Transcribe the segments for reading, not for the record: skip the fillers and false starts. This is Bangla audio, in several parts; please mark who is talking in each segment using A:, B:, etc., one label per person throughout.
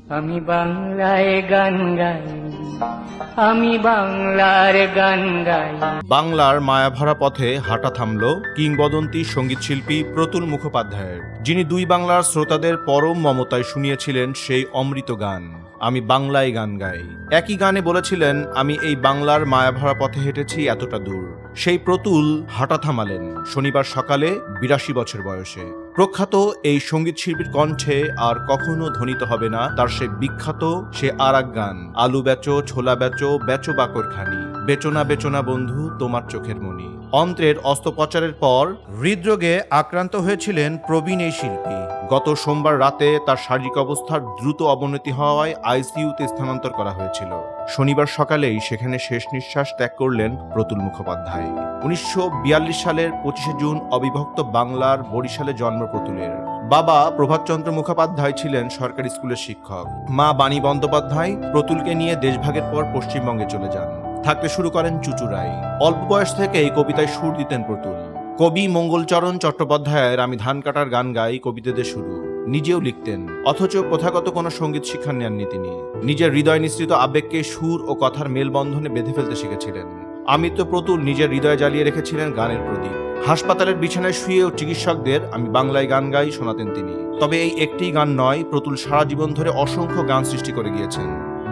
A: আমি বাংলায় গান গাই, আমি বাংলার গান গাই।
B: বাংলার মায়াভরা পথে হাঁটা থামল কিংবদন্তি সঙ্গীতশিল্পী প্রতুল মুখোপাধ্যায়ের, যিনি দুই বাংলার শ্রোতাদের পরম মমতায় শুনিয়েছিলেন সেই অমৃত গান আমি বাংলায় গান গাই। একই গানে বলেছিলেন, আমি এই বাংলার মায়াভরা পথে হেঁটেছি এতটা দূর। সেই প্রতুল হাঁটা থামালেন শনিবার সকালে ৮২ বছর বয়সে। প্রখ্যাত এই সঙ্গীত শিল্পীর কণ্ঠে আর কখনো ধ্বনিত হবে না তার সে বিখ্যাত সে আরেক গান, আলু বেচো ছোলা বেচো বেচো বাকর খানি, বেচোনা বেচোনা বন্ধু তোমার চোখের মনি। অন্ত্রের অস্ত্রোপচারের পর হৃদরোগে আক্রান্ত হয়েছিলেন প্রবীণ এই শিল্পী। গত সোমবার রাতে তার শারীরিক অবস্থার দ্রুত অবনতি হওয়ায় আইসিইউতে স্থানান্তর করা হয়েছিল। শনিবার সকালেই সেখানে শেষ নিঃশ্বাস ত্যাগ করলেন প্রতুল মুখোপাধ্যায়। ১৯৪২ সালের ২৫শে জুন অবিভক্ত বাংলার বরিশালে জন্ম প্রতুলের। বাবা প্রভাতচন্দ্র মুখোপাধ্যায় ছিলেন সরকারি স্কুলের শিক্ষক। মা বাণী বন্দ্যোপাধ্যায় প্রতুলকে নিয়ে দেশভাগের পর পশ্চিমবঙ্গে চলে যান। থাকতে শুরু করেন চুচুড়ায়। অল্প বয়স থেকেই কবিতায় সুর দিতেন প্রতুল। কবি মঙ্গলচরণ চট্টোপাধ্যায়ের আমি ধান কাটার গান গাই কবিতাদের শুরু। নিজেও লিখতেন, অথচ প্রথাগত কোনো সঙ্গীত শিক্ষা নেননি তিনি। নিজের হৃদয় নিঃসৃত আবেগকে সুর ও কথার মেলবন্ধনে বেঁধে ফেলতে শিখেছিলেন। আমৃত্য প্রতুল নিজের হৃদয়ে জ্বালিয়ে রেখেছিলেন গানের প্রদীপ। হাসপাতালের বিছানায় শুয়েও চিকিৎসকদের আমি বাংলায় গান গাই শোনাতেন তিনি। তবে এই একটি গান নয়, প্রতুল সারা জীবন ধরে অসংখ্য গান সৃষ্টি করে গিয়েছেন।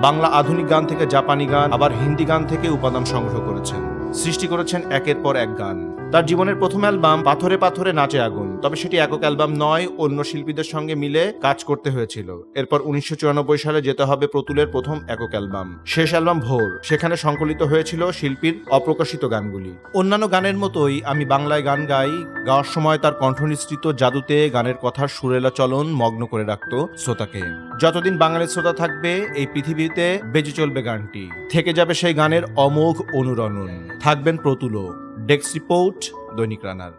B: বাংলা আধুনিক গান থেকে জাপানি গান, আবার হিন্দি গান থেকে উপাদান সংগ্রহ করেছেন। সৃষ্টি করেছেন একের পর এক গান। তার জীবনের প্রথম অ্যালবাম পাথরে পাথরে নাচে আগুন, তবে সেটি একক অ্যালবাম নয়, অন্য শিল্পীদের সঙ্গে মিলে কাজ করতে হয়েছিল। এরপর ১৯৯৪ সালে যেতে হবে প্রতুলের প্রথম একক অ্যালবাম, শেষ অ্যালবাম ভোর। সেখানে সংকলিত হয়েছিল শিল্পীর অপ্রকাশিত গানগুলি। অন্যান্য গানের মতোই আমি বাংলায় গান গাই গাওয়ার সময় তার কণ্ঠনিঃসৃত জাদুতে গানের কথার সুরেলা চলন মগ্ন করে রাখত শ্রোতাকে। যতদিন বাঙালির শ্রোতা থাকবে এই পৃথিবীতে বেঁচে চলবে গানটি, থেকে যাবে সেই গানের অমোঘ অনুরণন। থাকবেন প্রতুলও। ডেস্ক রিপোর্ট, দৈনিক রানার।